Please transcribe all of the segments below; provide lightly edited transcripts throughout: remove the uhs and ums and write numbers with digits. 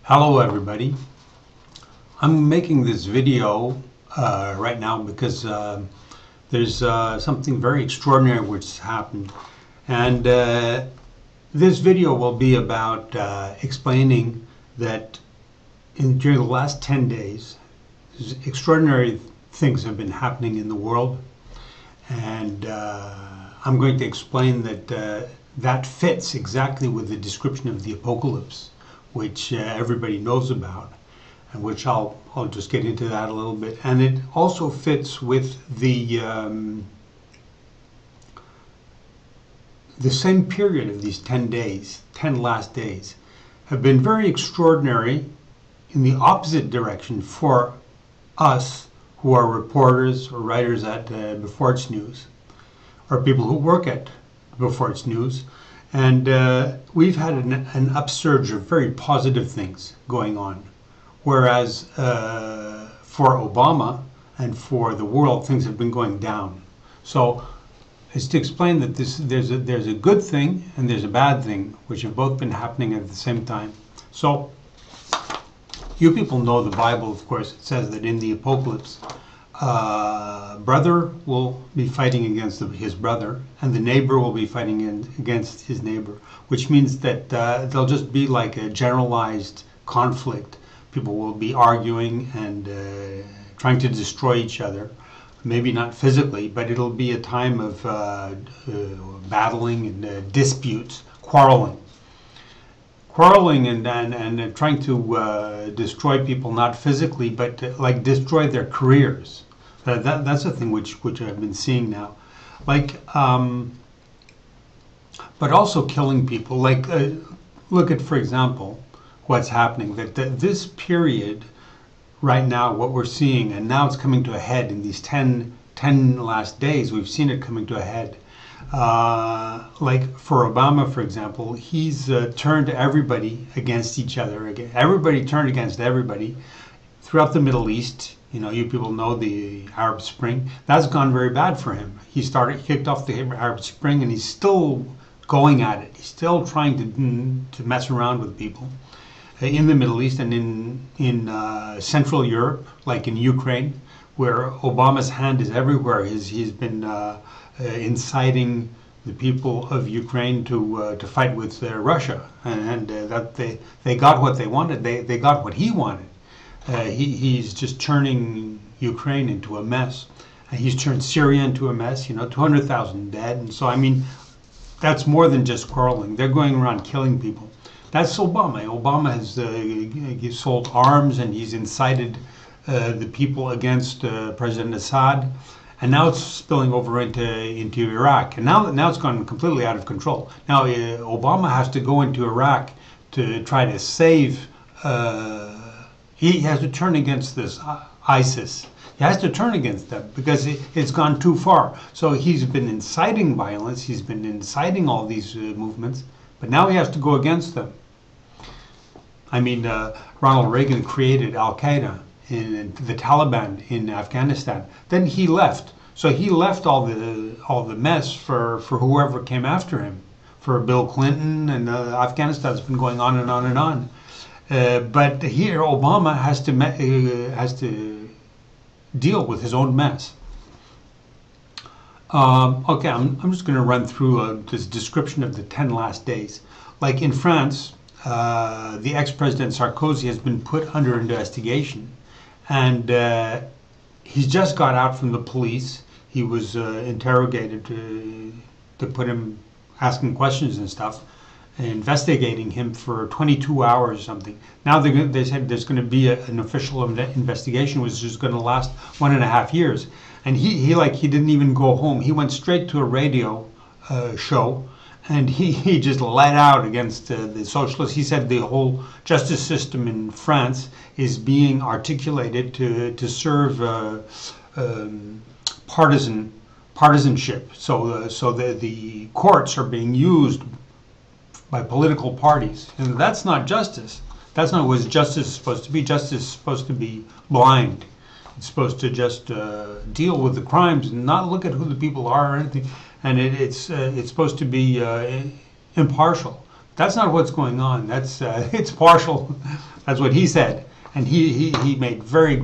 Hello everybody. I'm making this video right now because there's something very extraordinary which has happened, and this video will be about explaining that during the last 10 days extraordinary things have been happening in the world, and I'm going to explain that that fits exactly with the description of the apocalypse, which everybody knows about, and which I'll just get into that a little bit. And it also fits with the same period of these 10 days, 10 last days, have been very extraordinary in the opposite direction for us who are reporters or writers at Before It's News, or people who work at Before It's News. And we've had an upsurge of very positive things going on, whereas for Obama and for the world, things have been going down. So it's to explain that there's a good thing and there's a bad thing, which have both been happening at the same time. So you people know the Bible, of course. It says that in the apocalypse, brother will be fighting against his brother, and the neighbor will be fighting against his neighbor, which means that there'll just be like a generalized conflict. People will be arguing and trying to destroy each other. Maybe not physically, but it'll be a time of battling and disputes, quarreling and trying to destroy people, not physically, but like destroy their careers. That's a thing which I've been seeing now, like, but also killing people. Like, look at, for example, what's happening. That this period right now, what we're seeing, and now it's coming to a head in these 10 last days. We've seen it coming to a head. Like for Obama, for example, he's turned everybody against each other. Everybody turned against everybody throughout the Middle East. You know, you people know the Arab Spring. That's gone very bad for him. He kicked off the Arab Spring, and he's still going at it. He's still trying to mess around with people in the Middle East and in Central Europe, like in Ukraine, where Obama's hand is everywhere. He's been inciting the people of Ukraine to fight with Russia, and that they got what they wanted. They got what he wanted. He's just turning Ukraine into a mess. He's turned Syria into a mess. 200,000 dead, and so I mean, that's more than just quarreling. They're going around killing people. That's Obama. Obama has sold arms, and he's incited the people against President Assad. And now it's spilling over into Iraq, and now it's gone completely out of control. Now Obama has to go into Iraq to try to save. He has to turn against this ISIS. He has to turn against them because it's gone too far. So he's been inciting violence. He's been inciting all these movements, but now he has to go against them. I mean, Ronald Reagan created Al-Qaeda in the Taliban in Afghanistan. Then he left. So he left all the mess for whoever came after him, for Bill Clinton, and Afghanistan's been going on and on and on. But here Obama has to deal with his own mess. Okay, I'm just going to run through this description of the 10 last days. Like in France, the ex-president Sarkozy has been put under investigation. And he's just got out from the police. He was interrogated to put him asking questions and stuff, investigating him for 22 hours or something. Now they said there's going to be an official investigation, which is going to last 1.5 years. And he didn't even go home. He went straight to a radio show. And he just let out against the socialists. He said the whole justice system in France is being articulated to serve partisanship. So the courts are being used by political parties, and that's not justice. That's not what justice is supposed to be. Justice is supposed to be blind. It's supposed to just deal with the crimes and not look at who the people are or anything. And it's supposed to be impartial. That's not what's going on. That's it's partial. That's what he said. And he made very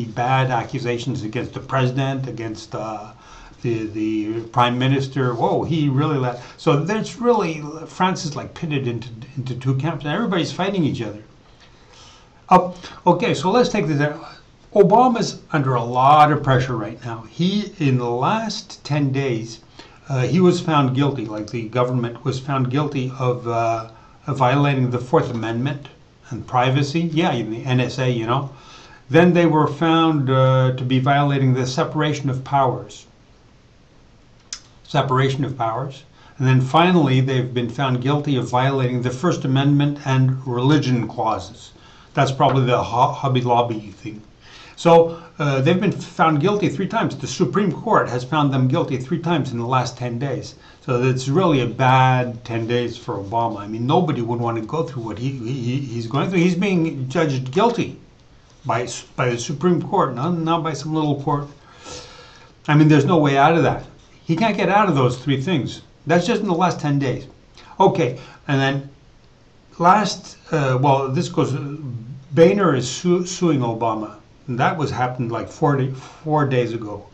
bad accusations against the president, against the prime minister. Whoa, he really let. So there's really, France is like pitted into two camps, and everybody's fighting each other. Okay, so let's take this out. Obama's under a lot of pressure right now. He, in the last 10 days, he was found guilty, like the government was found guilty of violating the Fourth Amendment and privacy. Yeah, the NSA, you know. Then they were found to be violating the separation of powers. Separation of powers. And then finally, they've been found guilty of violating the First Amendment and religion clauses. That's probably the Hobby Lobby thing. So they've been found guilty 3 times. The Supreme Court has found them guilty 3 times in the last 10 days. So it's really a bad 10 days for Obama. I mean, nobody would want to go through what he's going through. He's being judged guilty by the Supreme Court, not by some little court. I mean, there's no way out of that. He can't get out of those 3 things. That's just in the last 10 days. Okay, and then well, this goes, Boehner is suing Obama. And that happened like 4 days ago.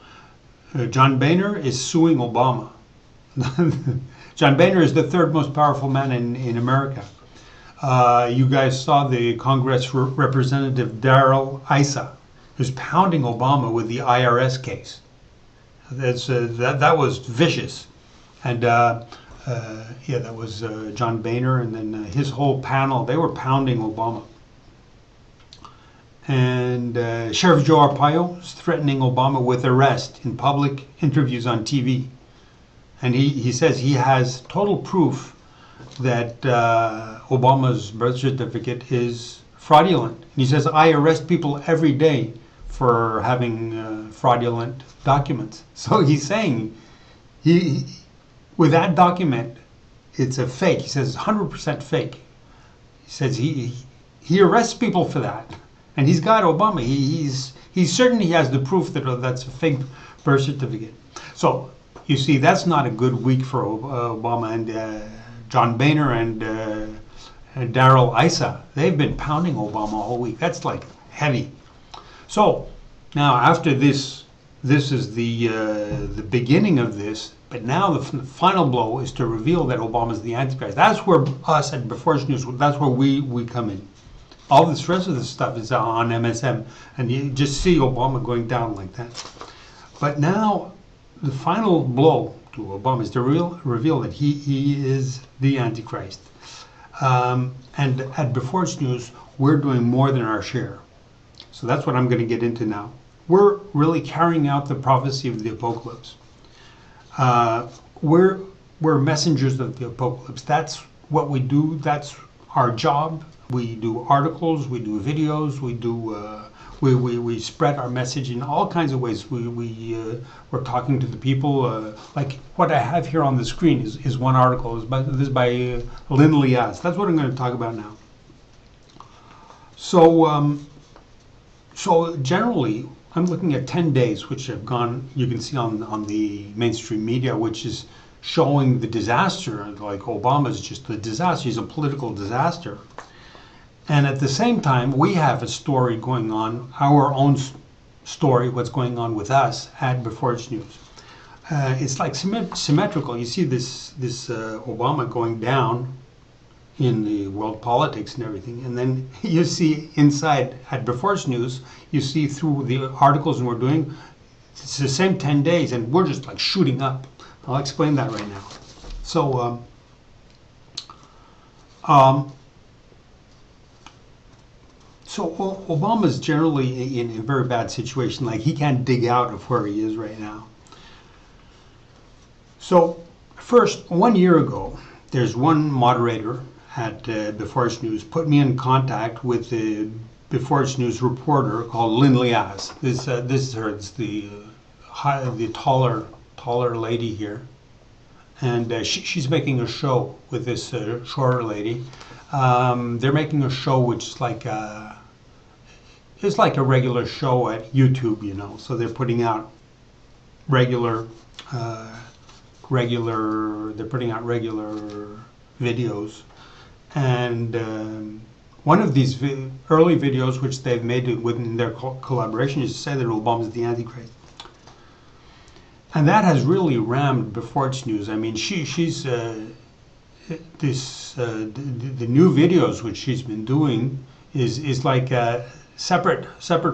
John Boehner is suing Obama. John Boehner is the 3rd most powerful man in America. You guys saw the Congress Representative Darrell Issa, who's pounding Obama with the IRS case. That was vicious. And yeah, that was John Boehner, and then his whole panel, they were pounding Obama. And Sheriff Joe Arpaio is threatening Obama with arrest in public interviews on TV. And he says he has total proof that Obama's birth certificate is fraudulent. And he says, I arrest people every day for having fraudulent documents. So he's saying, with that document, it's a fake. He says 100% fake. He says he arrests people for that. And he's got Obama. He's certain he has the proof that that's a fake birth certificate. So you see, that's not a good week for Obama and John Boehner and Darrell Issa. They've been pounding Obama all week. That's like heavy. So now after this is the beginning of this. But now the final blow is to reveal that Obama's the Antichrist. That's where us at Before News, that's where we come in. All this rest of the stuff is on MSM, and you just see Obama going down like that. But now, the final blow to Obama is to reveal that he is the Antichrist. And at Before News, we're doing more than our share. So that's what I'm going to get into now. We're really carrying out the prophecy of the apocalypse. We're messengers of the apocalypse. That's what we do. That's our job. We do articles, we do videos, we spread our message in all kinds of ways. We're talking to the people. Like what I have here on the screen is one article. This is by Lyn Leahz. That's what I'm going to talk about now. So, so generally, I'm looking at 10 days, which have gone. You can see on the mainstream media, which is showing the disaster. Like Obama's just a disaster. He's a political disaster. And at the same time, we have a story going on, our own story, what's going on with us at Before News. It's like symmetrical. You see this Obama going down in the world politics and everything. And then you see inside at Before News, you see through the articles we're doing, it's the same 10 days, and we're just like shooting up. I'll explain that right now. So, So Obama's generally in a very bad situation. Like he can't dig out of where he is right now. So first, 1 year ago, there's one moderator at Before News put me in contact with the Before News reporter called Lyn Leahz. This is her. It's the taller lady here, and she's making a show with this shorter lady. They're making a show which is like it's like a regular show at YouTube, you know. So they're putting out regular videos, and one of these early videos, which they've made within their collaboration, is to say that Obama is the Antichrist. And that has really rammed before its news. I mean, she's the new videos which she's been doing is like separate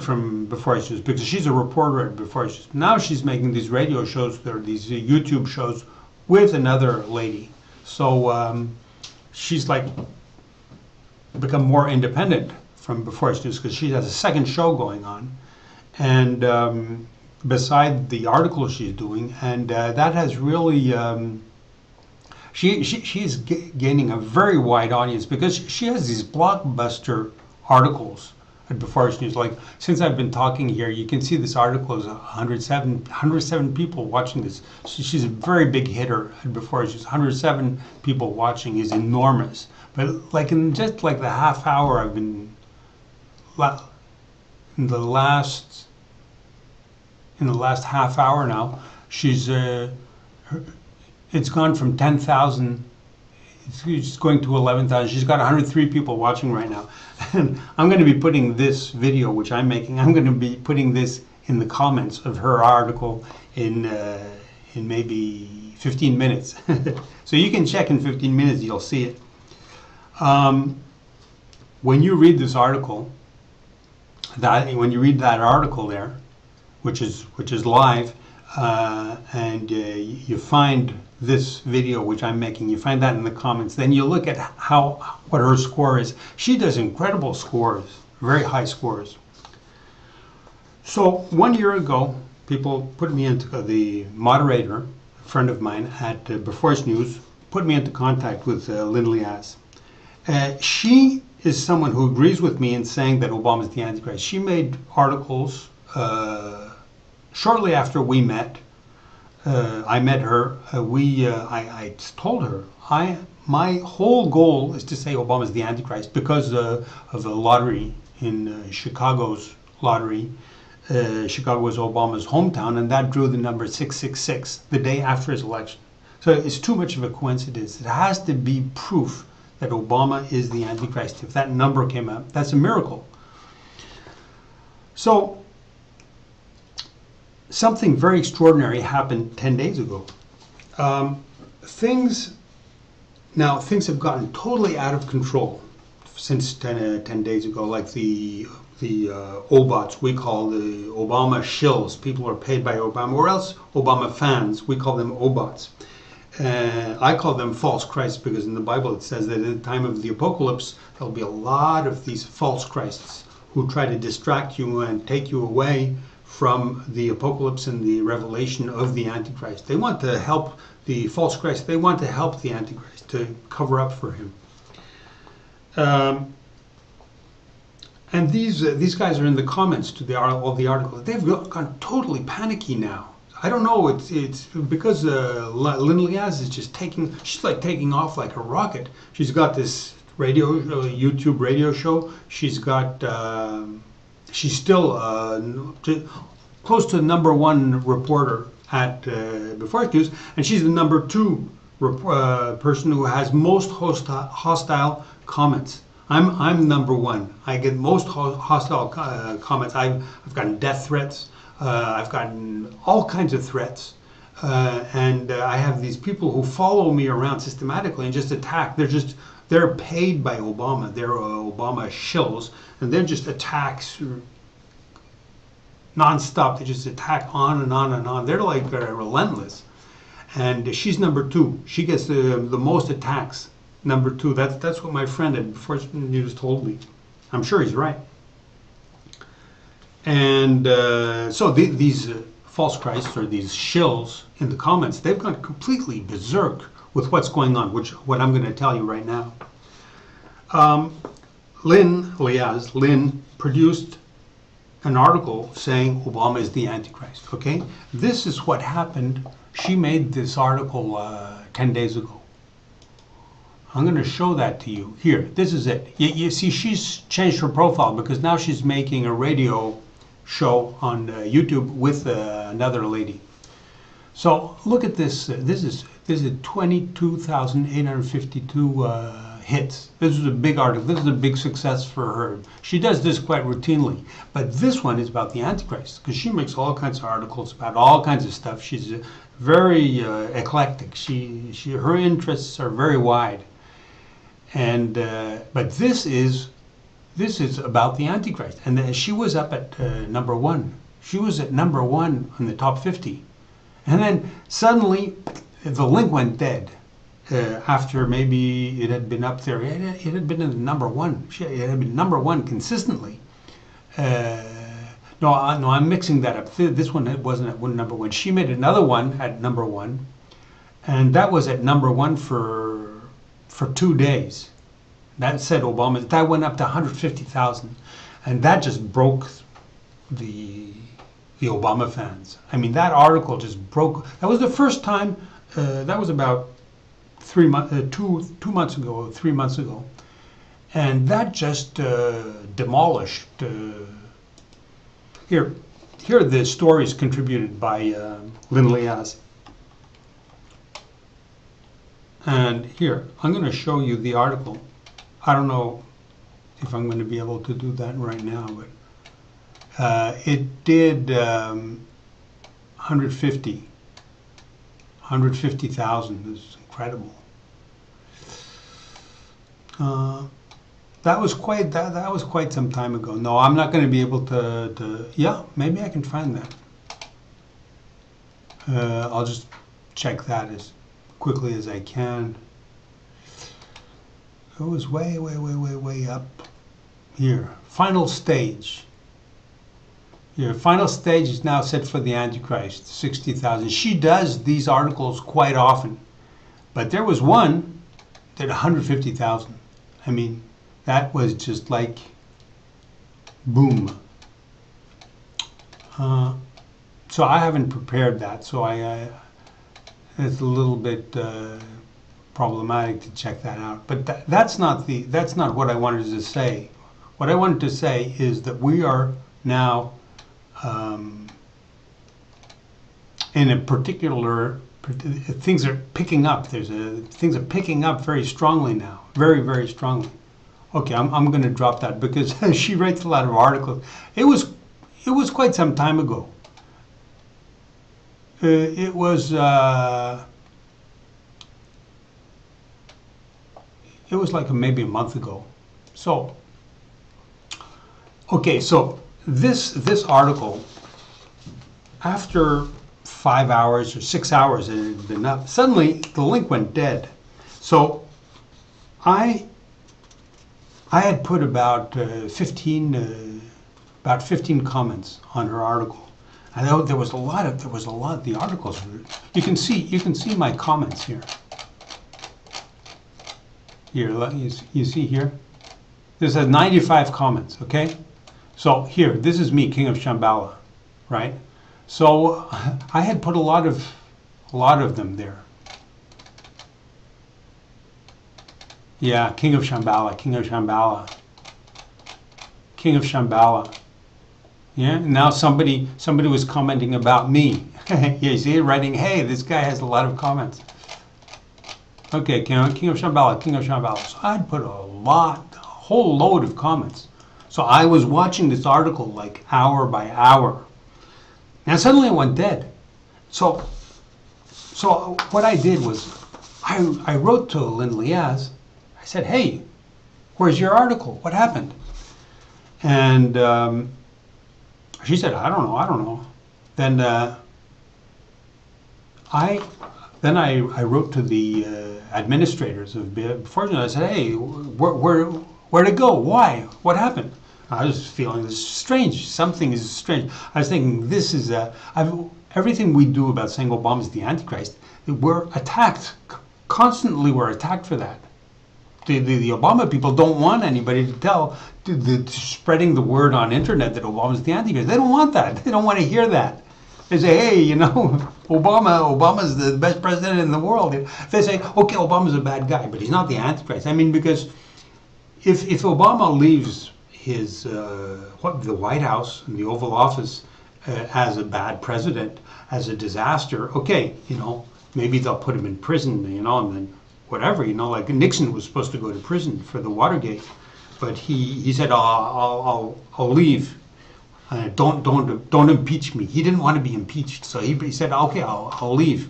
from Before It's News, because she's a reporter at Before It's News. Now she's making these radio shows, or these YouTube shows with another lady. So she's like become more independent from Before It's News, because she has a second show going on, and beside the article she's doing, and that has really she's gaining a very wide audience, because she has these blockbuster articles at Before It's News. Like, since I've been talking here, you can see this article is 107 people watching this. So she's a very big hitter at Before It's News. 107 people watching is enormous. But like in just like the half hour I've been in the last half hour now, she's it's gone from 10,000, it's going to 11,000. She's got 103 people watching right now. And I'm going to be putting this video, which I'm making, I'm going to be putting this in the comments of her article in maybe 15 minutes. So you can check in 15 minutes, you'll see it. When you read this article, when you read that article there, which is live, and you find this video which I'm making, you find that in the comments, then you look at what her score is. She does incredible scores, very high scores. So 1 year ago, people put me into the moderator, a friend of mine at Before It's News, put me into contact with Lyn Leahz. She is someone who agrees with me in saying that Obama is the Antichrist. She made articles shortly after we met. I met her. I told her my whole goal is to say Obama is the Antichrist because of the lottery in Chicago's lottery. Chicago was Obama's hometown, and that drew the number 666 the day after his election. So it's too much of a coincidence. It has to be proof that Obama is the Antichrist. If that number came up, that's a miracle. So something very extraordinary happened 10 days ago. Things have gotten totally out of control since 10 days ago. Like the Obots, we call the Obama shills. People are paid by Obama, or else Obama fans. We call them Obots. I call them false Christs, because in the Bible it says that at the time of the apocalypse there'll be a lot of these false Christs who try to distract you and take you away from the apocalypse and the revelation of the Antichrist. They want to help the false Christ. They want to help the Antichrist, to cover up for him. And these guys are in the comments to all the articles. They've gone totally panicky now. I don't know. It's because Lyn Leahz is just she's like taking off like a rocket. She's got this YouTube radio show. She's got. She's still close to the #1 reporter at Before It's News, and she's the #2 person who has most hostile comments. I'm #1. I get most hostile comments. I've gotten death threats. I've gotten all kinds of threats, and I have these people who follow me around systematically and just attack. They're paid by Obama. They're Obama shills, and they're just attacks non-stop. They just attack on and on and on. They're like relentless. And she's #2. She gets the most attacks. #2. That's what my friend at Before It's News told me. I'm sure he's right. And so these false Christs, or these shills in the comments, they've gone completely berserk with what's going on, what I'm going to tell you right now. Lyn Leahz produced an article saying Obama is the Antichrist. Okay, this is what happened. She made this article 10 days ago. I'm going to show that to you here. This is it. You see, she's changed her profile because now she's making a radio show on YouTube with another lady. So look at this. This is 22,852 hits. This is a big article. This is a big success for her. She does this quite routinely. But this one is about the Antichrist, because she makes all kinds of articles about all kinds of stuff. She's very eclectic. Her interests are very wide. And but this is about the Antichrist. And she was up at number 1. She was at number 1 in the top 50. And then suddenly the link went dead. After maybe it had been up there, it had been in the number 1. It had been number 1 consistently. No, I'm mixing that up. This one wasn't at number 1. She made another one at number 1, and that was at number 1 for 2 days. That said Obama. That went up to 150,000, and that just broke the Obama fans. I mean, that article just broke. That was the first time. That was about 2 months ago, 3 months ago, and that just demolished. Here are the stories contributed by Lyn Leahz. And here, I'm going to show you the article. I don't know if I'm going to be able to do that right now, but it did 150,000. This is incredible. That was quite some time ago. No, I'm not going to be able to. Yeah, maybe I can find that. I'll just check that as quickly as I can. It was way up here. Final stage. Here, final stage is now set for the Antichrist, 60,000. She does these articles quite often, but there was one that 150,000. I mean, that was just like boom. So I haven't prepared that, so it's a little bit problematic to check that out. But that's not what I wanted to say. What I wanted to say is that we are now in a particular. Things are picking up. Things are picking up very strongly now, very strongly. Okay, I'm going to drop that because she writes a lot of articles. It was quite some time ago. It was like maybe a month ago. So okay, so this article, after 5 hours or 6 hours it had been up, suddenly the link went dead. So I had put about 15 comments on her article. I know there was a lot of the articles. You can see my comments here. Here, you see here. This has 95 comments. Okay, so here, this is me, King of Shambhala, right? So I had put a lot of them there. Yeah, King of Shambhala, King of Shambhala, King of Shambhala. Yeah, now somebody was commenting about me. Yeah, you see, writing, hey, this guy has a lot of comments. Okay, King of Shambhala, King of Shambhala. So I'd put a whole load of comments. So I was watching this article like hour by hour. And suddenly it went dead. So what I did was I wrote to Lyn Leahz. I said, hey, where's your article? What happened? And she said, I don't know. Then I wrote to the administrators of Fortune. I said, hey, where'd it go? Why? What happened? I was feeling this strange. Something is strange. I was thinking this is everything we do about saying Obama is the Antichrist. We're attacked constantly. We're attacked for that. The Obama people don't want anybody to tell spreading the word on internet that Obama is the Antichrist. They don't want that. They don't want to hear that. They say, hey, you know, Obama's the best president in the world. They say, okay, Obama's a bad guy, but he's not the Antichrist. I mean, because if Obama leaves his the White House and the Oval Office as a bad president, as a disaster, okay, maybe they'll put him in prison, and then whatever, like Nixon was supposed to go to prison for the Watergate, but he said, I'll leave. Don't impeach me. He didn't want to be impeached, so he said, okay, I'll leave.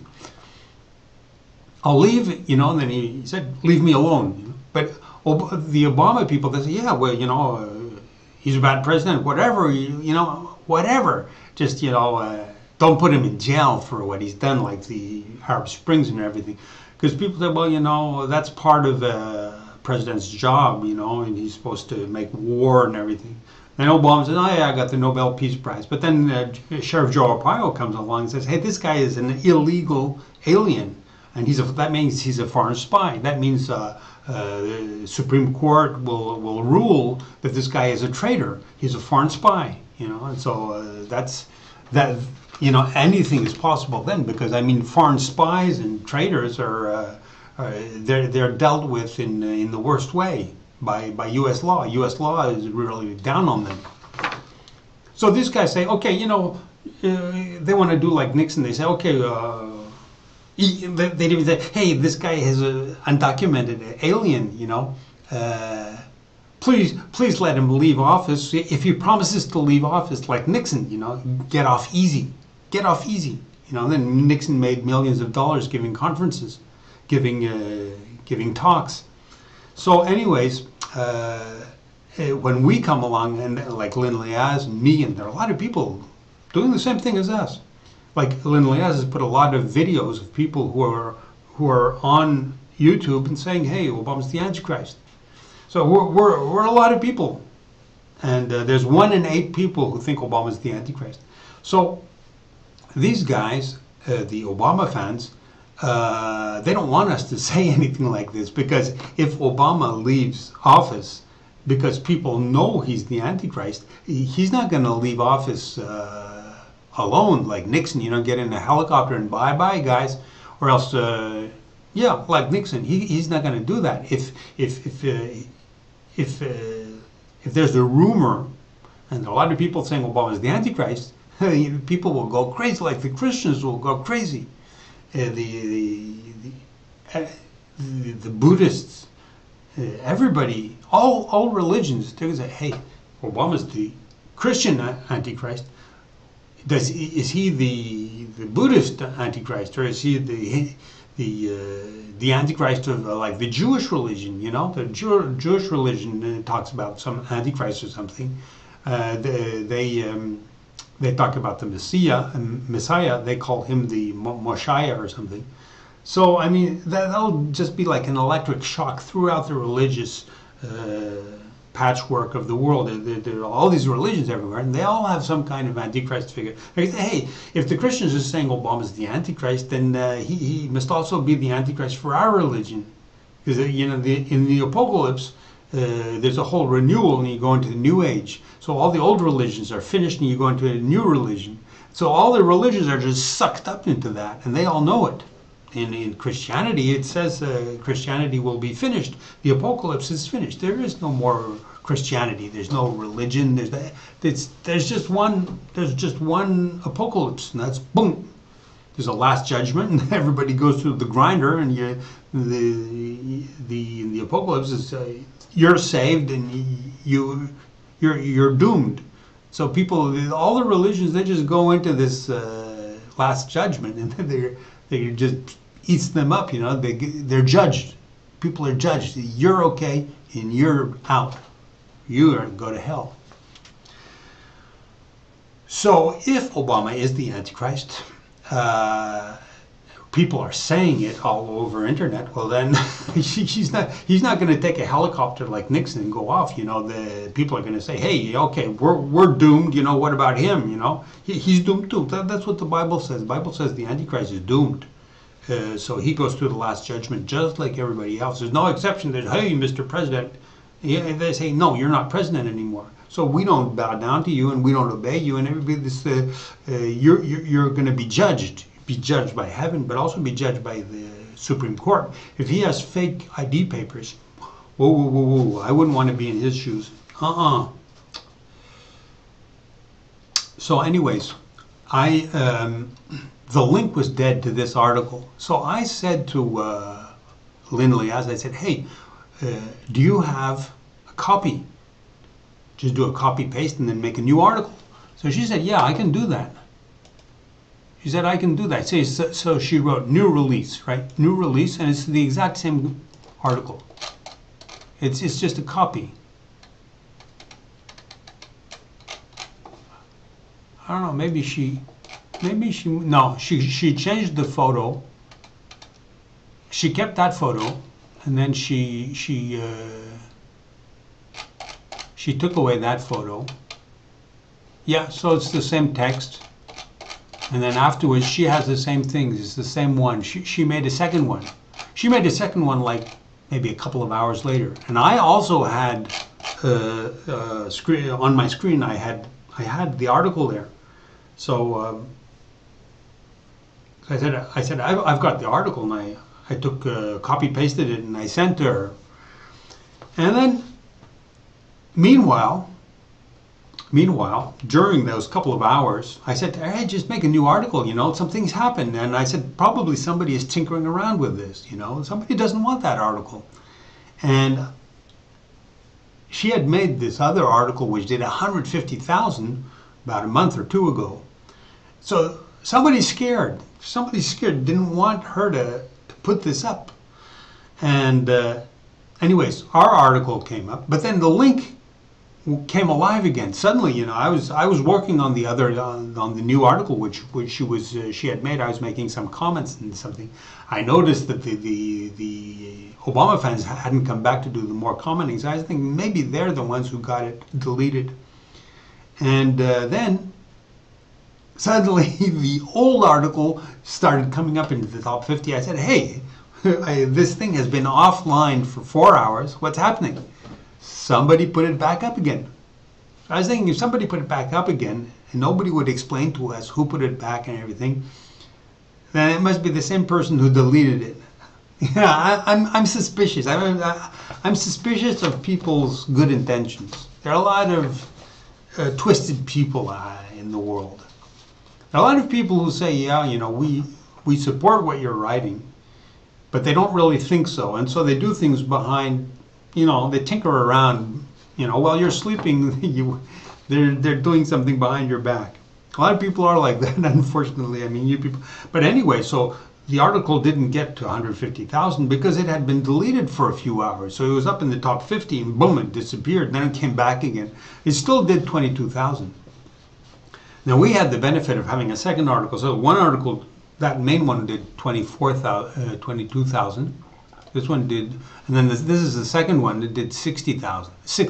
I'll leave, and then he said, leave me alone. But the Obama people, they say, yeah, well, he's a bad president, whatever, whatever. Just, don't put him in jail for what he's done, like the Arab Springs and everything. Because people say, well, that's part of the president's job, and he's supposed to make war and everything. And Obama says, oh yeah, I got the Nobel Peace Prize. But then Sheriff Joe Arpaio comes along and says, hey, this guy is an illegal alien. And that means he's a foreign spy. That means the Supreme Court will rule that this guy is a traitor. He's a foreign spy, And so that's that. Anything is possible then, because foreign spies and traitors they're dealt with in the worst way by U.S. law. U.S. law is really down on them. So these guys say, okay, they want to do like Nixon. They say, okay. They even say, hey, this guy is an undocumented alien, please let him leave office. If he promises to leave office like Nixon, get off easy. Get off easy. Then Nixon made millions of dollars giving conferences, giving talks. So anyways, when we come along, and like Lyn Leahz and me, and there are a lot of people doing the same thing as us. Like Lyn Leahz has put a lot of videos of people who are on YouTube and saying, "Hey, Obama's the Antichrist." So we're a lot of people, and there's 1 in 8 people who think Obama's the Antichrist. So these guys, the Obama fans, they don't want us to say anything like this, because if Obama leaves office, because people know he's the Antichrist, he's not going to leave office alone like Nixon, get in a helicopter and bye guys, or else like Nixon, he's not going to do that. If there's a rumor, and a lot of people saying Obama is the Antichrist, people will go crazy, like the Christians will go crazy, the Buddhists, everybody, all religions, they're going to say, hey, Obama's the Christian Antichrist. Is he the Buddhist Antichrist, or is he the Antichrist of like the Jewish religion? The Jewish religion talks about some Antichrist or something. They talk about the Messiah. They call him the Moshiach or something. So that'll just be like an electric shock throughout the religious patchwork of the world. There are all these religions everywhere, and they all have some kind of Antichrist figure. They say, hey, if the Christians are saying Obama's the Antichrist, then he must also be the Antichrist for our religion. Because in the apocalypse, there's a whole renewal, and you go into the New Age. So all the old religions are finished, and you go into a new religion. So all the religions are just sucked up into that, and they all know it. In Christianity, it says Christianity will be finished. The apocalypse is finished. There is no more Christianity. There's no religion. There's just one apocalypse, and that's boom. There's a last judgment, and everybody goes through the grinder, and the apocalypse is you're saved and you're doomed. So people, all the religions, they just go into this last judgment, and they just eats them up. They're judged. People are judged. You're okay and you're out. You are go to hell. So if Obama is the Antichrist, people are saying it all over internet, well then he's not going to take a helicopter like Nixon and go off. The people are going to say, hey, okay, we're doomed. What about him? He's doomed too. That's what the Bible says. The Bible says the Antichrist is doomed. So he goes through the last judgment just like everybody else. There's no exception. There's, hey, Mr. President. They say, no, you're not president anymore. So we don't bow down to you, and we don't obey you, and everybody. You're going to be judged by heaven, but also be judged by the Supreme Court. If he has fake ID papers, whoa, I wouldn't want to be in his shoes. So So anyways, the link was dead to this article. So I said to Lyn Leahz, I said, hey, do you have a copy? Just do a copy paste and then make a new article. So she said, yeah, I can do that. She said, I can do that. So she wrote new release, right? New release, and it's the exact same article. It's just a copy. I don't know, maybe she changed the photo. She kept that photo, and then she took away that photo. Yeah, so it's the same text. And then afterwards, she has the same things. It's the same one. She made a second one. She made a second one like maybe a couple of hours later. And I also had screen on my screen. I had the article there. So I said I've got the article, and I took copy pasted it and I sent to her. And then meanwhile, during those couple of hours, I said to her, hey, just make a new article, you know, something's happened. And I said, probably somebody is tinkering around with this, you know, somebody doesn't want that article. And she had made this other article, which did 150,000 about a month or two ago. So somebody's scared. Somebody's scared, didn't want her to put this up. And anyways, our article came up, but then the link came alive again. Suddenly, you know, I was working on the other on the new article which she had made. I was making some comments and something. I noticed that the Obama fans hadn't come back to do the more commenting. So I was thinking maybe they're the ones who got it deleted. And then suddenly the old article started coming up into the top 50. I said, hey, this thing has been offline for 4 hours. What's happening? Somebody put it back up again. I was thinking if somebody put it back up again and nobody would explain to us who put it back and everything, then it must be the same person who deleted it. Yeah, I'm suspicious. I'm suspicious of people's good intentions. There are a lot of twisted people in the world. There are a lot of people who say, yeah, you know, we support what you're writing, but they don't really think so. And so they do things behind, you know, they tinker around, you know, while you're sleeping, they're doing something behind your back. A lot of people are like that, unfortunately. I mean, you people. But anyway, so the article didn't get to 150,000 because it had been deleted for a few hours. So it was up in the top 50 and boom, it disappeared. Then it came back again. It still did 22,000. Now we had the benefit of having a second article. So one article, that main one did 22,000. This one did, and then this is the second one that did 6,000. So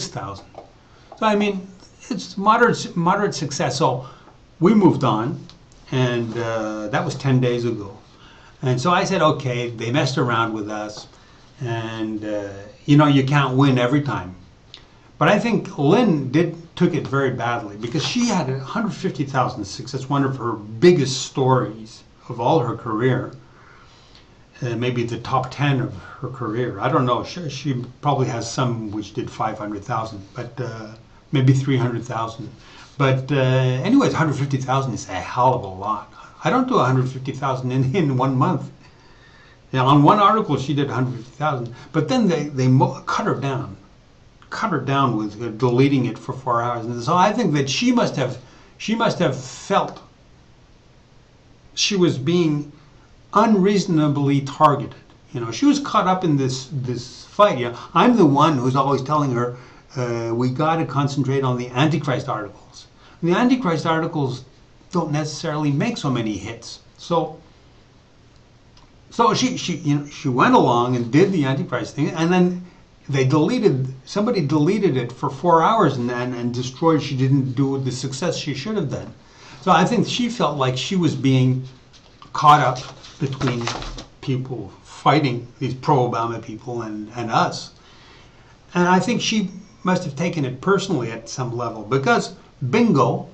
I mean, it's moderate success. So we moved on, and that was 10 days ago. And so I said, okay, they messed around with us, and you know, you can't win every time. But I think Lyn took it very badly because she had 150,000 success, one of her biggest stories of all her career. Maybe the top 10 of her career. I don't know. She probably has some which did 500,000, but maybe 300,000. But anyways, 150,000 is a hell of a lot. I don't do 150,000 in 1 month. Now, on one article, she did 150,000, but then they cut her down with deleting it for 4 hours. And so I think that she must have felt she was being unreasonably targeted. You know, she was caught up in this fight. You know, I'm the one who's always telling her we got to concentrate on the Antichrist articles. And the Antichrist articles don't necessarily make so many hits. So she went along and did the Antichrist thing, and then somebody deleted it for 4 hours and destroyed. She didn't do the success she should have done. So I think she felt like she was being caught up between people fighting, these pro-Obama people and us. And I think she must have taken it personally at some level because bingo,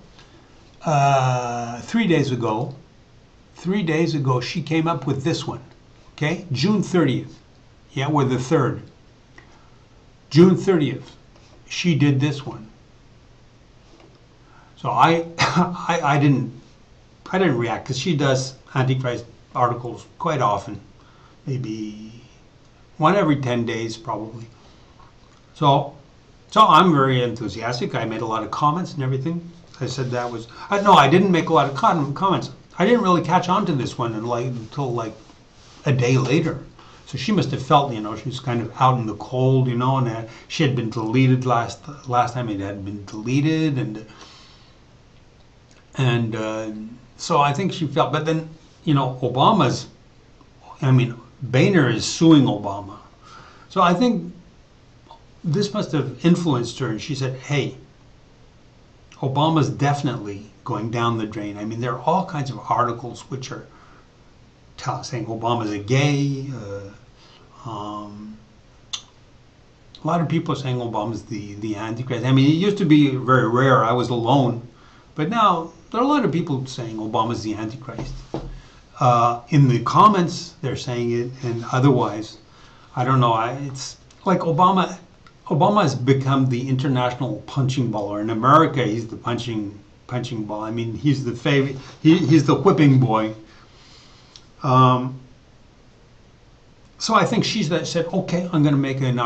3 days ago, she came up with this one, okay? June 30th. Yeah, we're the 3rd. June 30th, she did this one. So I didn't react because she does Antichrist articles quite often, maybe one every 10 days probably. So I'm very enthusiastic. I made a lot of comments and everything. I said that was no, I didn't make a lot of comments. I didn't really catch on to this one until like a day later. So she must have felt, you know, she was kind of out in the cold, you know, and she had been deleted last time it had been deleted, and so I think she felt. But then, you know, Boehner is suing Obama, so I think this must have influenced her, and she said, "Hey, Obama's definitely going down the drain." I mean, there are all kinds of articles which are saying Obama's a gay. A lot of people are saying Obama's the Antichrist. I mean, it used to be very rare. I was alone, but now there are a lot of people saying Obama's the Antichrist. In the comments, they're saying it, and otherwise, I don't know. It's like Obama. Obama has become the international punching ball, or in America, he's the punching ball. I mean, he's the favorite. He's the whipping boy. So I think she said, okay, I'm going to make an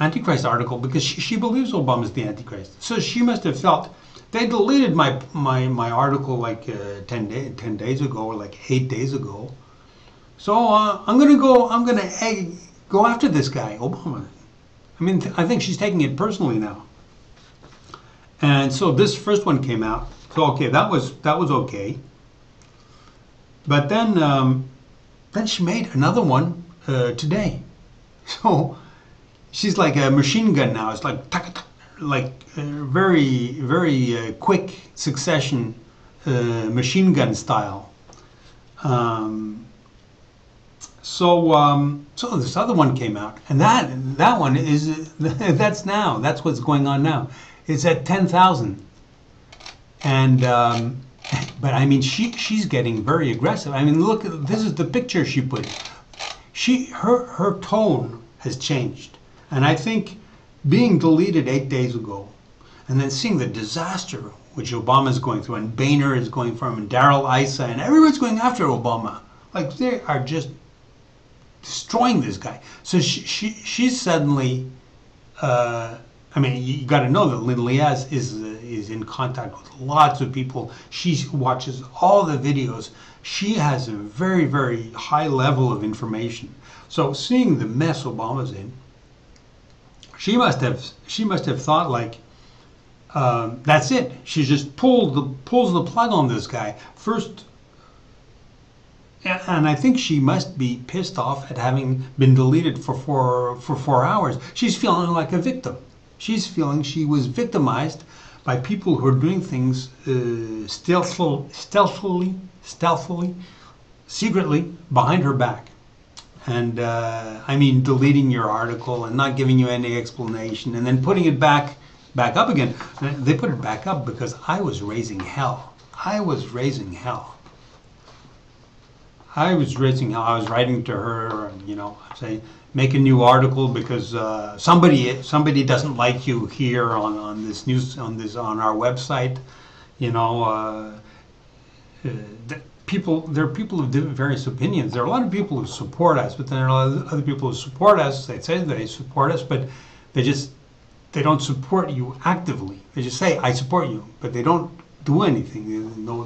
Antichrist article because she believes Obama's the Antichrist. So she must have felt they deleted my article like 10 days ago, or like 8 days ago. So I'm going to go after this guy, Obama. I mean, I think she's taking it personally now. And so this first one came out. So okay, that was okay. But then she made another one today. So she's like a machine gun now. It's like very very quick succession, machine gun style. So this other one came out, and that one is that's what's going on now. It's at 10,000, and but I mean she's getting very aggressive. I mean, look, this is the picture she put. Her tone has changed, and I think being deleted 8 days ago, and then seeing the disaster which Obama is going through, and Boehner is going from, and Darrell Issa, and everyone's going after Obama, like they are just destroying this guy. So she's suddenly, I mean, you got to know that Lyn Leahz is in contact with lots of people. She watches all the videos. She has a very very high level of information. So seeing the mess Obama's in, she must have thought like, that's it. She just pulls the plug on this guy first. And I think she must be pissed off at having been deleted for 4 hours. She's feeling like a victim. She's feeling she was victimized by people who are doing things stealthily, secretly, behind her back. And I mean, deleting your article and not giving you any explanation, and then putting it back up again. They put it back up because I was raising hell. I was raising hell. I was writing to her, and, you know, say, make a new article because somebody doesn't like you here on this news, on our website. You know, there are people of various opinions. There are a lot of people who support us, but then there are other people who support us. They say they support us, but they don't support you actively. They just say, I support you, but they don't do anything.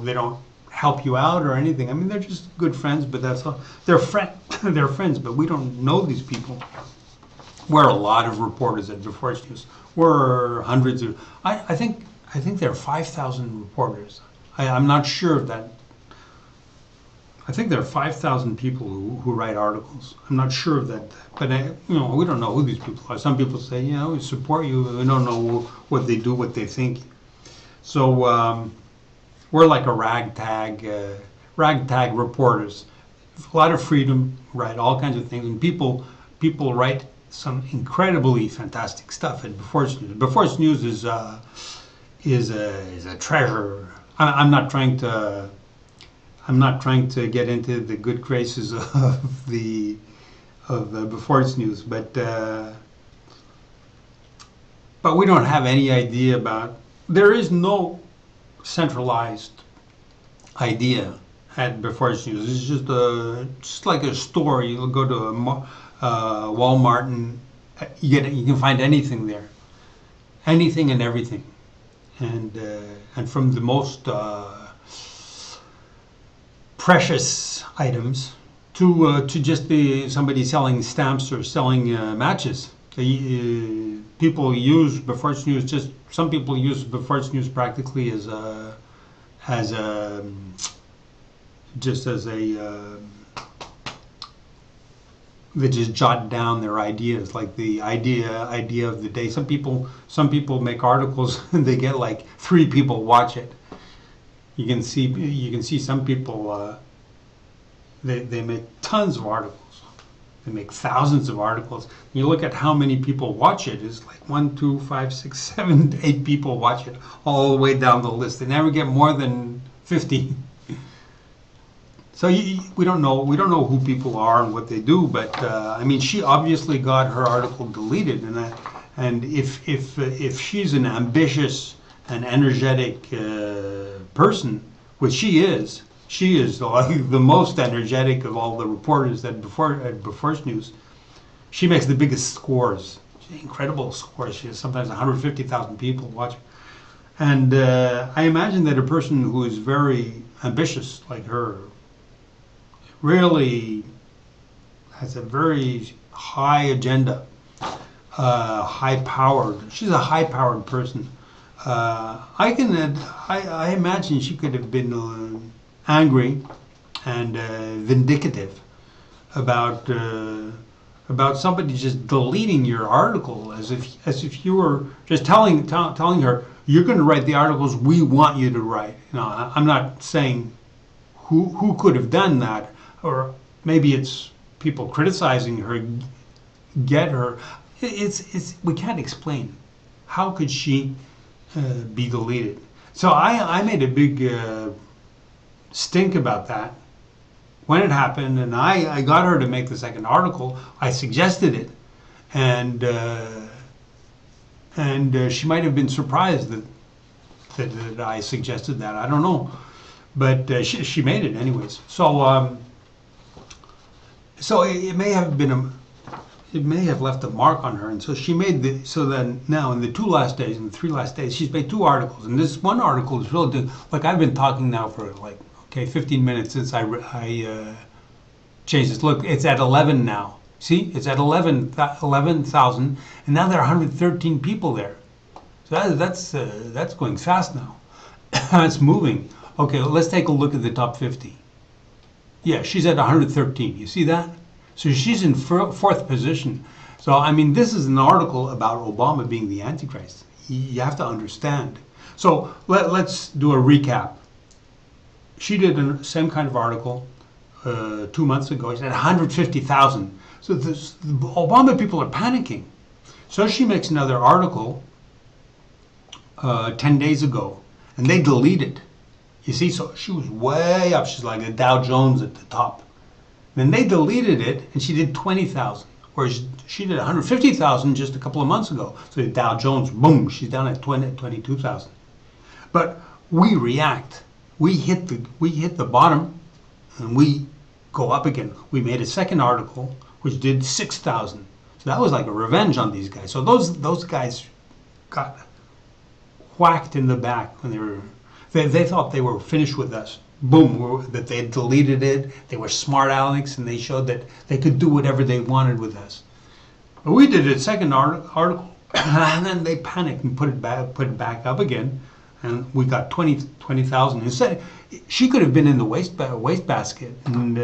They don't help you out or anything. I mean, they're just good friends, but that's all. They're friends, but we don't know these people. We're a lot of reporters at Force News. We're hundreds of. I think there are 5,000 reporters. I'm not sure of that. I think there are 5,000 people who write articles. I'm not sure of that, but you know, we don't know who these people are. Some people say, you know, we support you. We don't know what they do, what they think. So we're like a ragtag reporters. A lot of freedom, write all kinds of things, and people write some incredibly fantastic stuff at Beforce News. Beforce News is a treasure. I'm not trying to get into the good graces of Beforce News, but we don't have any idea about. There is no centralized idea at Before News. It's just like a store. You'll go to a Walmart and you can find anything there, anything and everything, and from the most precious items to just be somebody selling stamps or selling matches. People use Before News, just some people use Before News practically as a they just jot down their ideas, like the idea of the day. Some people make articles and they get like 3 people watch it. You can see some people they make tons of articles. They make thousands of articles. You look at how many people watch it. It's like 1, 2, 5, 6, 7, 8 people watch it all the way down the list. They never get more than 50. So we don't know who people are and what they do. But I mean, she obviously got her article deleted, and if she's an ambitious and energetic person, which she is. She is the most energetic of all the reporters at Before News. She makes the biggest scores, incredible scores. She has sometimes 150,000 people watching. And I imagine that a person who is very ambitious like her really has a very high agenda, high-powered. She's a high-powered person. I imagine she could have been angry and vindictive about somebody just deleting your article, as if you were just telling her, you're going to write the articles we want you to write. You know, I'm not saying who could have done that, or maybe it's people criticizing her, get her. It's we can't explain. How could she be deleted? So I made a big stink about that when it happened, and I got her to make the second article. I suggested it, and she might have been surprised that I suggested that. I don't know, but she made it anyways. So so it may have been it may have left a mark on her, and so she made so then now in the 3 last days, she's made 2 articles, and this one article is really like I've been talking now for like 15 minutes since I changed this. Look, it's at 11 now. See, it's at 11,000, and now there are 113 people there. So that's going fast now. It's moving. Okay, let's take a look at the top 50. Yeah, she's at 113. You see that? So she's in 4th position. So I mean, this is an article about Obama being the Antichrist. You have to understand. So let's do a recap. She did the same kind of article 2 months ago. She said 150,000. So the Obama people are panicking. So she makes another article 10 days ago, and they delete it. You see, so she was way up. She's like a Dow Jones at the top. Then they deleted it, and she did 20,000, whereas she did 150,000 just a couple of months ago. So the Dow Jones, boom, she's down at 22,000. But we react. We hit the bottom, and we go up again. We made a second article which did 6,000. So that was like a revenge on these guys. So those guys got whacked in the back when they thought they were finished with us. Boom, that they had deleted it. They were smart Alex, and they showed that they could do whatever they wanted with us. But we did a second article, and then they panicked and put it back up again. And we got 20,000. Instead, she could have been in the waste basket, and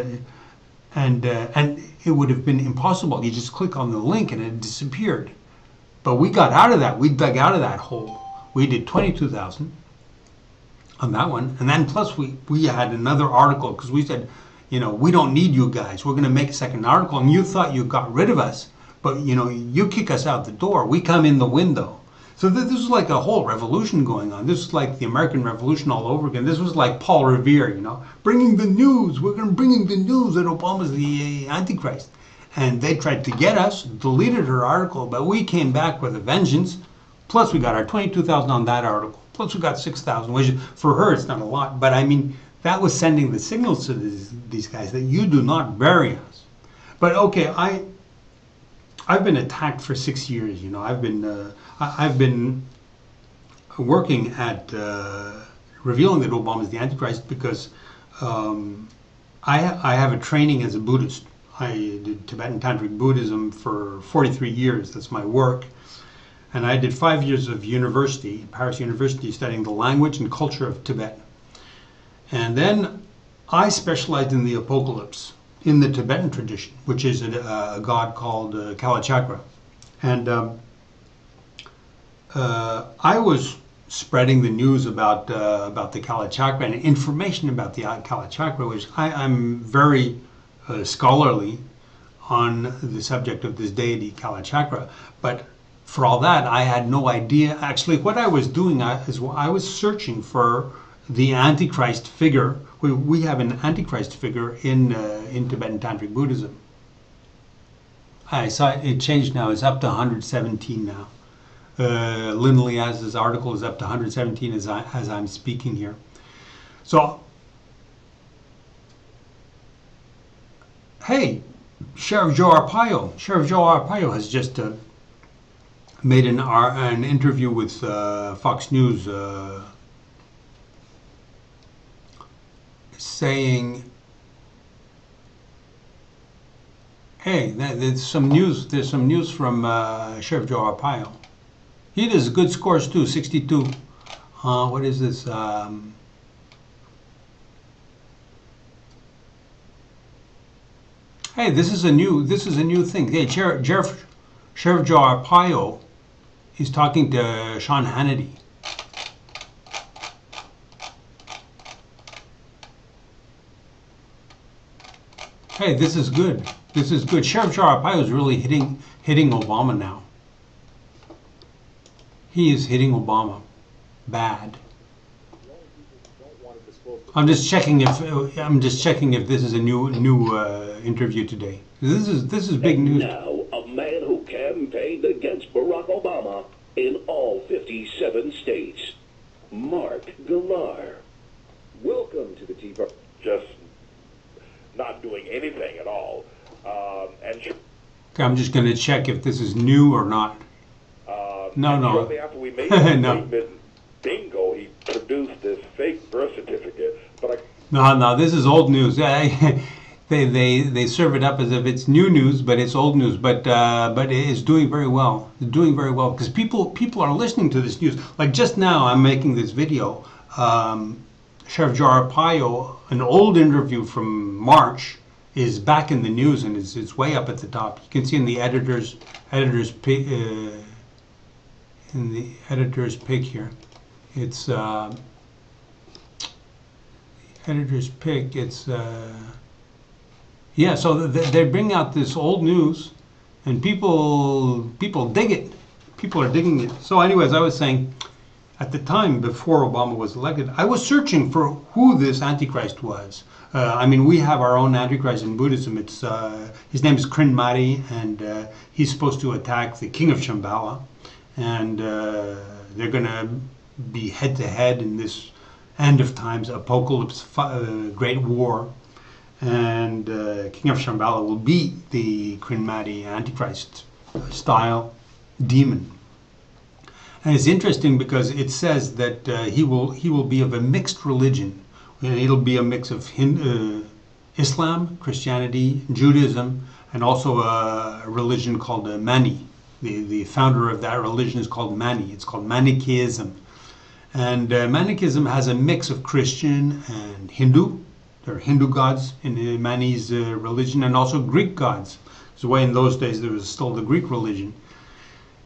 it would have been impossible. You just click on the link and it disappeared. But we got out of that. We dug out of that hole. We did 22,000 on that one, and then plus we had another article because we said, you know, we don't need you guys. We're going to make a second article, and you thought you got rid of us, but you know, you kick us out the door. We come in the window. So this was like a whole revolution going on. This was like the American Revolution all over again. This was like Paul Revere, you know, bringing the news. We're going to bring the news that Obama's the Antichrist. And they tried to get us, deleted her article, but we came back with a vengeance. Plus we got our 22,000 on that article. Plus we got 6,000, which for her it's not a lot. But I mean, that was sending the signals to these guys that you do not bury us. But okay, I've been attacked for 6 years. You know, I've been working at revealing that Obama is the Antichrist because I have a training as a Buddhist. I did Tibetan Tantric Buddhism for 43 years. That's my work. And I did 5 years of university, Paris University, studying the language and culture of Tibet. And then I specialized in the apocalypse in the Tibetan tradition, which is a god called Kalachakra. And I was spreading the news about the Kalachakra and information about the Kalachakra, which I'm very scholarly on the subject of this deity, Kalachakra. But for all that, I had no idea. Actually, what I was doing is I was searching for the Antichrist figure. We have an Antichrist figure in Tibetan Tantric Buddhism. I saw it changed now. It's up to 117 now. Lyn Leahz's article is up to 117 as I'm speaking here. So, hey, Sheriff Joe Arpaio. Sheriff Joe Arpaio has just made an interview with Fox News saying, hey, there's some news. There's some news from Sheriff Joe Arpaio. He does good scores too, 62. What is this? Hey, this is a new thing. Hey, Sheriff Joe Arpaio is talking to Sean Hannity. Hey, this is good. This is good. Sheriff Joe Arpaio is really hitting Obama now. He is hitting Obama bad. I'm just checking if this is a new interview today. This is big news. Now, a man who campaigned against Barack Obama in all 57 states, Mark Galar. Welcome to the Tea Party. Just not doing anything at all. Okay, I'm just going to check if this is new or not. No. Shortly after we made the No. statement, bingo, he produced this fake birth certificate. But No, this is old news. They serve it up as if it's new news, but it's old news. But it's doing very well. It's doing very well because people are listening to this news. Like just now, I'm making this video. Sheriff Joe Arpaio, an old interview from March, is back in the news and it's way up at the top. You can see in the editor's pick here. It's editor's pick. It's yeah. So they bring out this old news, and people dig it. People are digging it. So, anyways, I was saying, at the time before Obama was elected, I was searching for who this Antichrist was. I mean, we have our own Antichrist in Buddhism. It's his name is Krin Mari, and he's supposed to attack the king of Shambhala, and they're going to be head to head in this end of times apocalypse, great war, and king of Shambhala will beat the Krin Mari Antichrist style demon. And it's interesting because it says that he will be of a mixed religion. It'll be a mix of Islam, Christianity, Judaism, and also a religion called Mani. The founder of that religion is called Mani. It's called Manichaeism. And Manichaeism has a mix of Christian and Hindu. There are Hindu gods in Mani's religion, and also Greek gods. So way in those days there was still the Greek religion.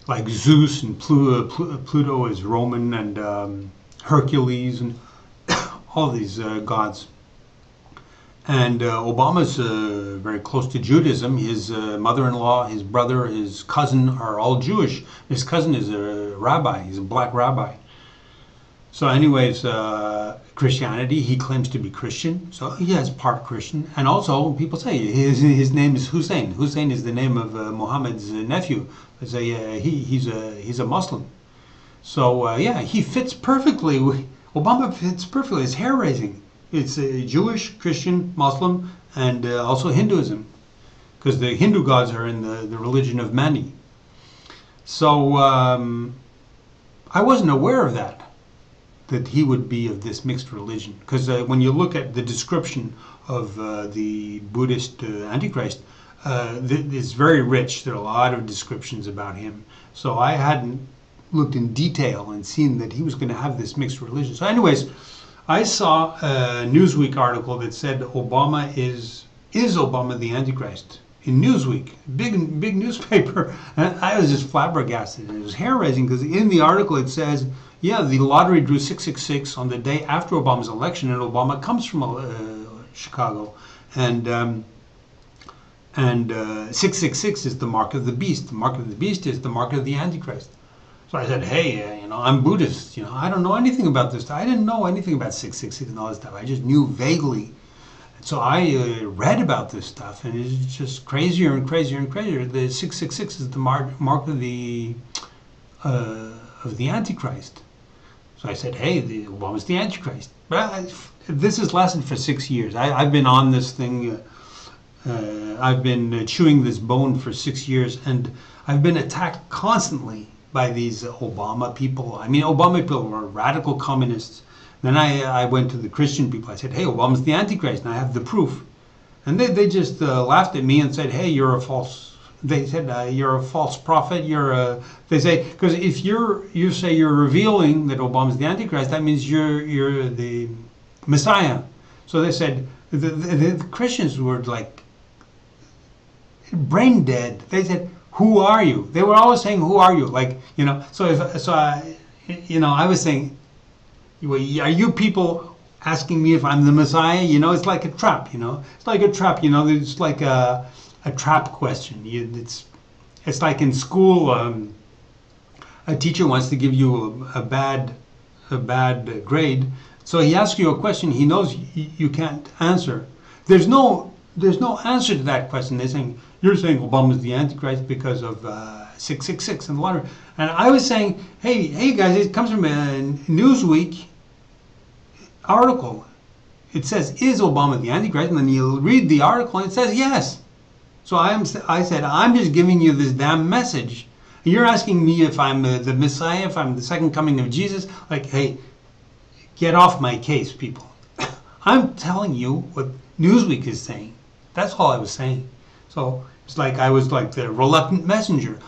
Like Zeus and Pluto is Roman, and Hercules, and all these gods. And Obama's very close to Judaism. His mother-in-law, his brother, his cousin are all Jewish. His cousin is a rabbi. He's a black rabbi. So anyways, Christianity, he claims to be Christian. So he has part Christian. And also, people say his name is Hussein. Hussein is the name of Muhammad's nephew. They say he's a Muslim. So yeah, he fits perfectly. Obama fits perfectly. It's hair raising. It's Jewish, Christian, Muslim, and also Hinduism, because the Hindu gods are in the religion of Mani. So I wasn't aware of that he would be of this mixed religion. Because when you look at the description of the Buddhist Antichrist, it's very rich. There are a lot of descriptions about him. So I hadn't looked in detail and seen that he was going to have this mixed religion. So anyways, I saw a Newsweek article that said Obama is Obama the Antichrist in Newsweek, big newspaper. And I was just flabbergasted. It was hair-raising because in the article it says, yeah, the lottery drew 666 on the day after Obama's election, and Obama comes from Chicago, and 666 is the mark of the beast. The mark of the beast is the mark of the Antichrist. So I said, hey, I'm Buddhist. I don't know anything about this. I didn't know anything about 666 and all this stuff. I just knew vaguely. So I read about this stuff, and it's just crazier and crazier and crazier. The 666 is the mark of the Antichrist. So I said, hey, Obama's the Antichrist. But this has lasted for 6 years. I've been on this thing. I've been chewing this bone for 6 years, and I've been attacked constantly by these Obama people. I mean, Obama people were radical communists. Then I went to the Christian people. I said, hey, Obama's the Antichrist, and I have the proof. And they just laughed at me and said, hey, you're a false. They said you're a false prophet. They say, because if you say you're revealing that Obama's the Antichrist, that means you're the Messiah. So they said the Christians were like brain dead. They said, who are you? They were always saying, who are you? Like, I was saying, are you people asking me if I'm the Messiah? It's like a trap, It's like a trap, it's like a trap question. It's like in school, a teacher wants to give you a bad grade. So he asks you a question he knows you can't answer. There's no answer to that question. You're saying Obama's the Antichrist because of 666 and the lottery. And I was saying, hey guys, it comes from a Newsweek article. It says, is Obama the Antichrist? And then you read the article and it says yes. So I said, I'm just giving you this damn message. And you're asking me if I'm the Messiah, if I'm the second coming of Jesus. Like, hey, get off my case, people. I'm telling you what Newsweek is saying. That's all I was saying. So it's like I was like the reluctant messenger.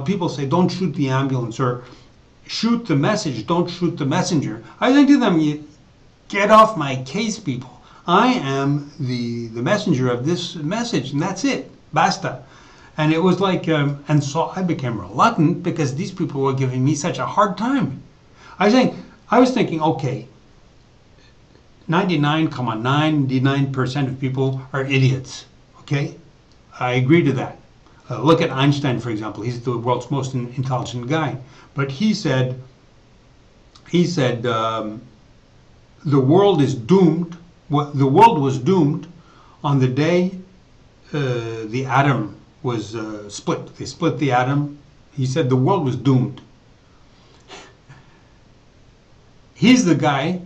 People say, don't shoot the ambulance, or shoot the message, don't shoot the messenger. I think to them, get off my case, people. I am the messenger of this message, and that's it. Basta. And it was like, and so I became reluctant because these people were giving me such a hard time. I was thinking, okay, 99.99% of people are idiots. Okay, I agree to that. Look at Einstein, for example. He's the world's most intelligent guy. But he said, the world is doomed. The world was doomed on the day the atom was split. They split the atom. He said the world was doomed. He's the guy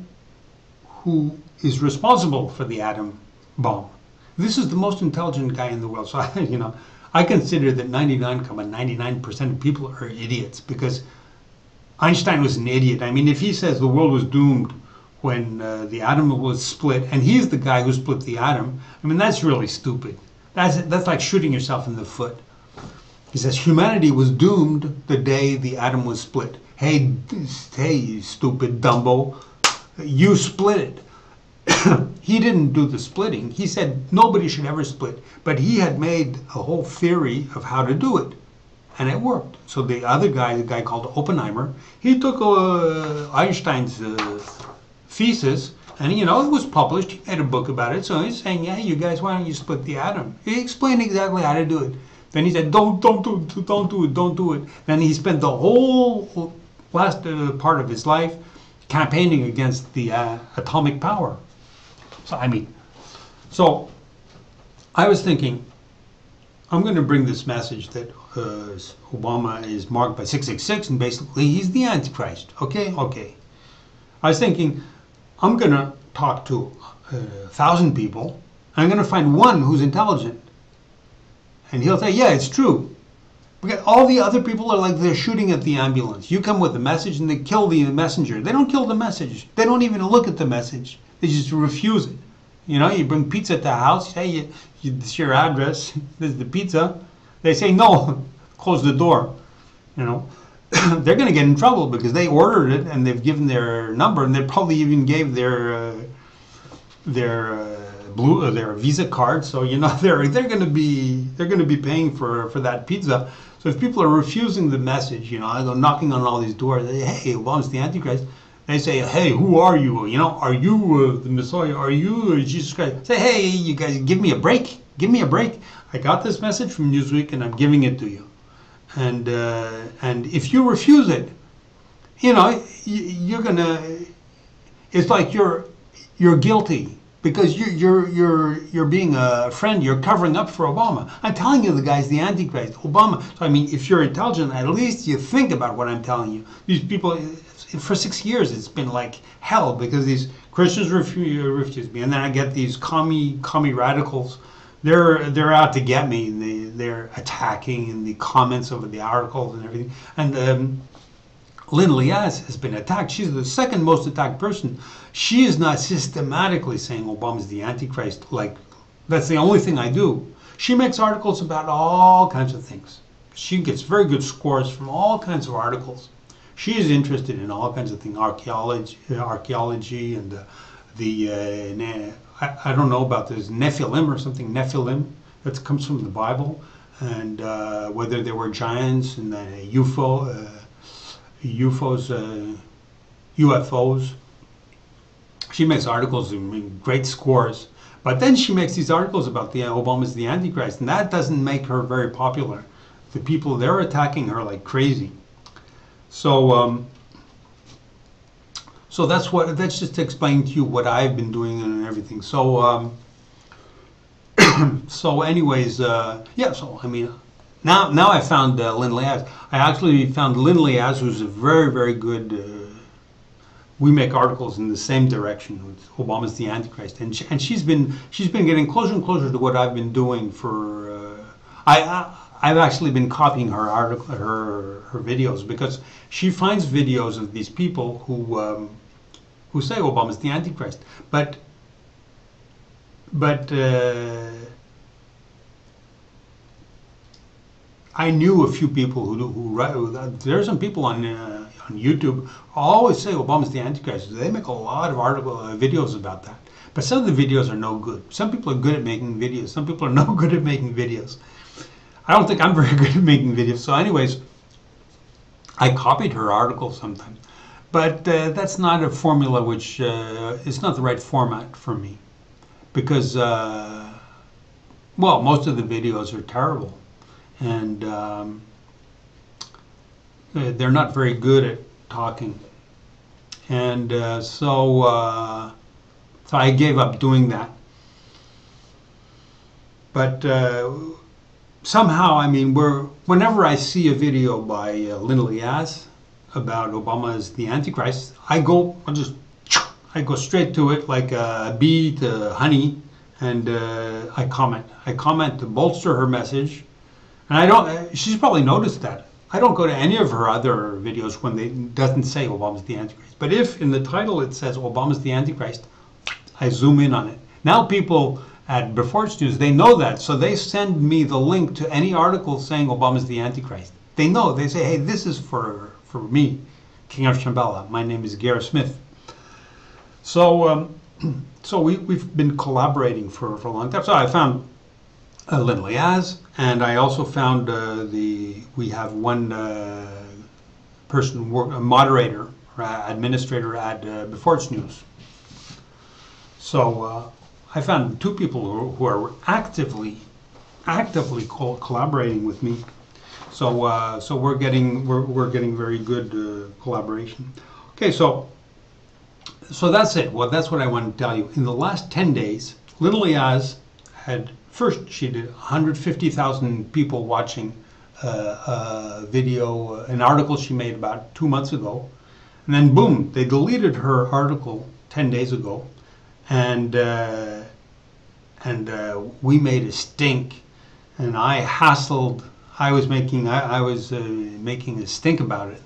who is responsible for the atom bomb. This is the most intelligent guy in the world. So I consider that 99.99% of people are idiots, because Einstein was an idiot. I mean, if he says the world was doomed when the atom was split, and he's the guy who split the atom, I mean, that's really stupid. That's like shooting yourself in the foot. He says humanity was doomed the day the atom was split. Hey, you stupid Dumbo, you split it. He didn't do the splitting. He said nobody should ever split, but he had made a whole theory of how to do it, and it worked. So the other guy, the guy called Oppenheimer, he took Einstein's thesis, and it was published. He made a book about it. So he's saying, yeah, you guys, why don't you split the atom? He explained exactly how to do it. Then he said, don't do it. Then he spent the whole last part of his life campaigning against the atomic power. So I was thinking, I'm going to bring this message that Obama is marked by 666, and basically he's the Antichrist. Okay, okay. I was thinking, I'm going to talk to 1,000 people. I'm going to find one who's intelligent. And he'll say, yeah, it's true. Because all the other people are like they're shooting at the ambulance. You come with a message and they kill the messenger. They don't kill the message. They don't even look at the message. They just refuse it. You know, you bring pizza to the house. Hey, it's your address. This is the pizza. They say, no, close the door. You know, they're going to get in trouble because they ordered it and they've given their number, and they probably even gave their Visa card. So you know they're going to be paying for that pizza. So if people are refusing the message, you know, I go knocking on all these doors. They say, hey, Obama's the Antichrist. They say, hey, who are you? You know, are you the Messiah? Are you Jesus Christ? Say, hey, you guys, give me a break. Give me a break. I got this message from Newsweek and I'm giving it to you. And if you refuse it, you know, you're gonna. It's like you're guilty because you're being a friend. You're covering up for Obama. I'm telling you, the guy's the Antichrist, Obama. So I mean, if you're intelligent, at least you think about what I'm telling you. These people, for 6 years, it's been like hell because these Christians refuse me, and then I get these commie radicals. They're out to get me. They're attacking in the comments over the articles and everything. And Lyn Leahz has been attacked. She's the second most attacked person. She is not systematically saying Obama's the Antichrist. Like, that's the only thing I do. She makes articles about all kinds of things. She gets very good scores from all kinds of articles. She is interested in all kinds of things, archaeology and I don't know about this Nephilim or something, Nephilim, that comes from the Bible, and whether there were giants and UFOs. She makes articles in great scores, but then she makes these articles about Obama's the Antichrist, and that doesn't make her very popular. The people, they're attacking her like crazy. So that's just to explain to you what I've been doing and everything. So so anyways, yeah. So I mean, now I found Lyn Leahz. I actually found Lyn Leahz, who's a very, very good. We make articles in the same direction. Obama's the Antichrist, and she's been getting closer and closer to what I've been doing for. I've actually been copying her article, her videos, because she finds videos of these people who say Obama's the Antichrist, but I knew a few people who there are some people on YouTube who always say Obama's the Antichrist. They make a lot of videos about that, but some of the videos are no good. Some people are good at making videos. Some people are no good at making videos. I don't think I'm very good at making videos. So anyways, I copied her article sometimes. But that's not a formula which, it's not the right format for me. Because, well, most of the videos are terrible. And they're not very good at talking. And so I gave up doing that. But somehow, I mean, whenever I see a video by Lyn Leahz about Obama as the Antichrist, I go straight to it like a bee to honey, and I comment. I comment to bolster her message, and I don't. She's probably noticed that. I don't go to any of her other videos when it doesn't say Obama's the Antichrist. But if in the title it says Obama's the Antichrist, I zoom in on it. Now people at Before It's News, they know that, so they send me the link to any article saying Obama's the Antichrist. They know. They say, hey, this is for me, King of Shambhala. My name is Gareth Smith. So so we've been collaborating for a long time. So I found Lyn Leahz, and I also found we have one person, a moderator, administrator at Before It's News. So I found two people who are actively collaborating with me. So so we're getting very good collaboration. Okay, so that's it. Well, that's what I wanted to tell you. In the last 10 days, Lyn Leahz had first she did 150,000 people watching video, an article she made about 2 months ago, and then boom, they deleted her article 10 days ago, and we made a stink, and I was making a stink about it.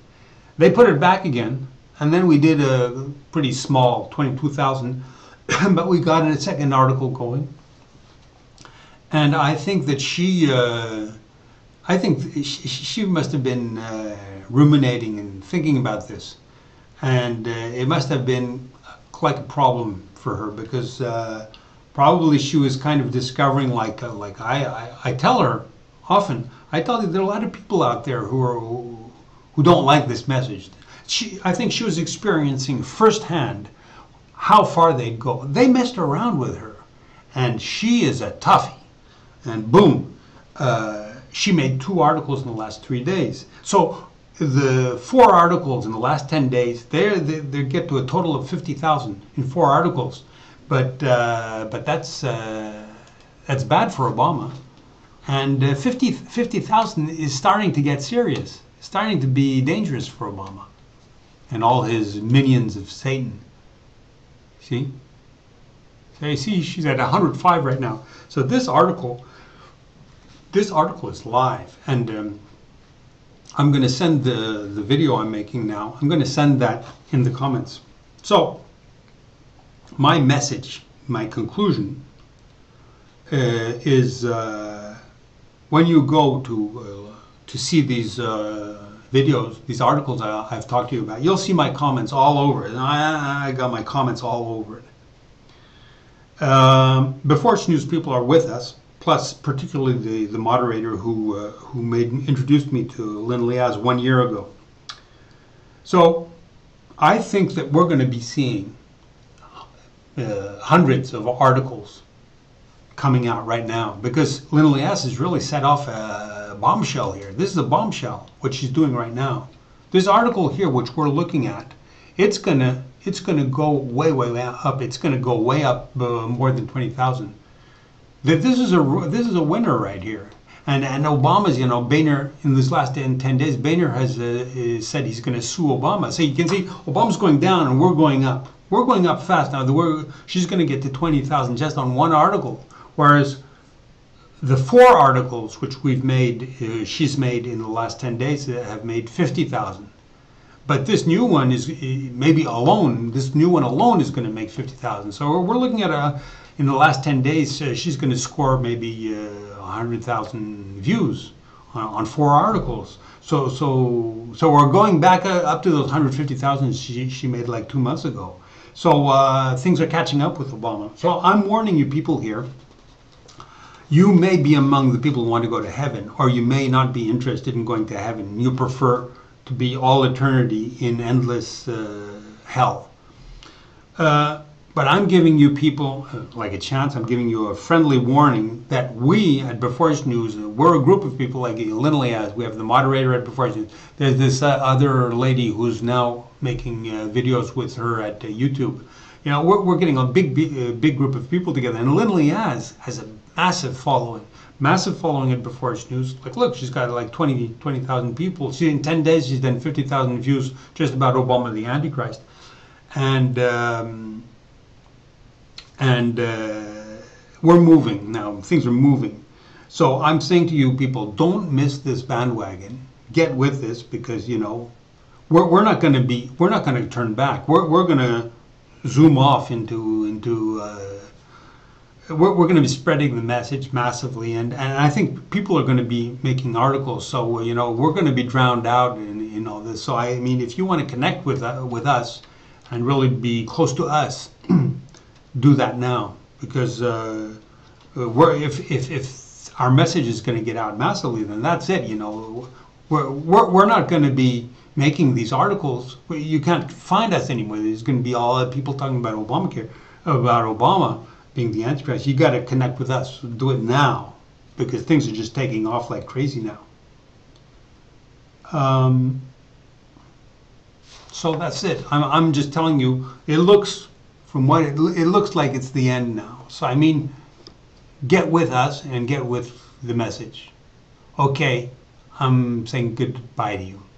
They put it back again, and then we did a pretty small 22,000, but we got a second article going. And I think that she must have been ruminating and thinking about this, and it must have been quite a problem for her, because probably she was kind of discovering, like I tell her often. I tell you, there are a lot of people out there who don't like this message. I think she was experiencing firsthand how far they'd go. They messed around with her, and she is a toughie. And boom, she made 2 articles in the last 3 days. So the 4 articles in the last 10 days, they get to a total of 50,000 in 4 articles. But that's bad for Obama. And 50,000 is starting to get serious, starting to be dangerous for Obama and all his minions of Satan. See? So you see, she's at 105 right now. So this article is live, and I'm going to send the video I'm making now. I'm going to send that in the comments. So my message, my conclusion is when you go to see these videos, these articles I've talked to you about, you'll see my comments all over it. And I got my comments all over it. Before News people are with us, plus particularly the moderator who introduced me to Lyn Leahz 1 year ago. So I think that we're going to be seeing hundreds of articles coming out right now, because Lyn Leahz has really set off a bombshell here. This is a bombshell, what she's doing right now. This article here, which we're looking at, it's gonna go way up. It's gonna go way up more than 20,000. This is a winner right here. And Obama's, Boehner, in this last 10 days, Boehner has said he's going to sue Obama. So you can see Obama's going down and we're going up. We're going up fast now. She's going to get to 20,000 just on one article, whereas the 4 articles which we've made, she's made in the last 10 days, have made 50,000. But this new one is maybe alone. This new one alone is going to make 50,000. So we're looking at in the last 10 days, she's going to score maybe 100,000 views on 4 articles. So we're going back up to those 150,000 she made like 2 months ago. So things are catching up with Obama. So I'm warning you people here. You may be among the people who want to go to heaven, or you may not be interested in going to heaven. You prefer to be all eternity in endless hell. But I'm giving you people like a chance. I'm giving you a friendly warning that we at Before News, we're a group of people like Lyn Leahz. We have the moderator at Before News. There's this other lady who's now making videos with her at YouTube. We're getting a big group of people together. And Lyn Leahz has a massive following at Before News. Like, look, she's got like 20,000 people. In 10 days, she's done 50,000 views just about Obama the Antichrist. And we're moving now. Things are moving. So I'm saying to you people, don't miss this bandwagon. Get with this, because we're not going to turn back. We're going to zoom off we're going to be spreading the message massively, and I think people are going to be making articles. So we're going to be drowned out in all this. So I mean, if you want to connect with us and really be close to us, do that now, because if our message is going to get out massively, then that's it. We're not going to be making these articles. You can't find us anywhere. There's going to be all people talking about Obamacare, about Obama being the Antichrist. You got to connect with us. Do it now, because things are just taking off like crazy now. So that's it. I'm just telling you. It looks. From what it looks like, it's the end now. So I mean, get with us and get with the message. Okay, I'm saying goodbye to you.